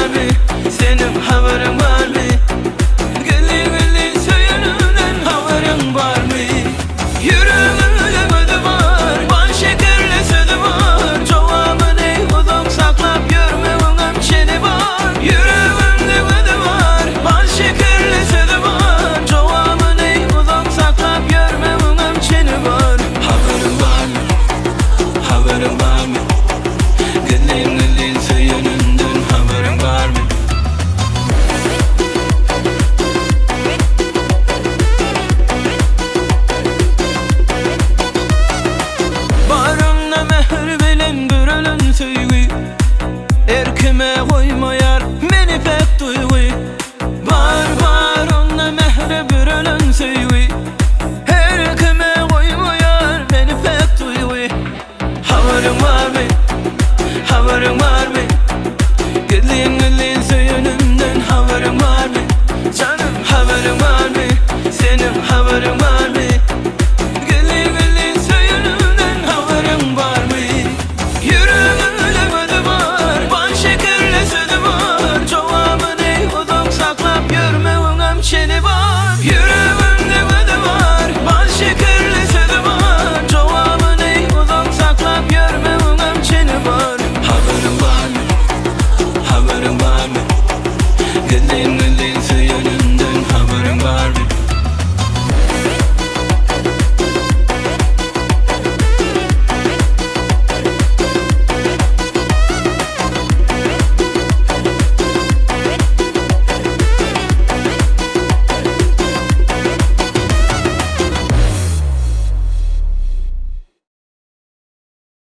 var mı? Senin haberin var mı? Gülli gülli söyününden haberin var mı? Yüreğimde gözü var, bal şekerli sözü var. Cevabını uzun saklap görmemin çeni var. Yüreğimde gözü var, bal şekerli sözü var. Cevabını uzun saklap görmemin çeni var. Haberin var mı? Haberin var mı? Gülli gülli söyününden haberin var mı? Bağrımda mehr bilen bürülün söygü, erkime koymayar meni pek duygu.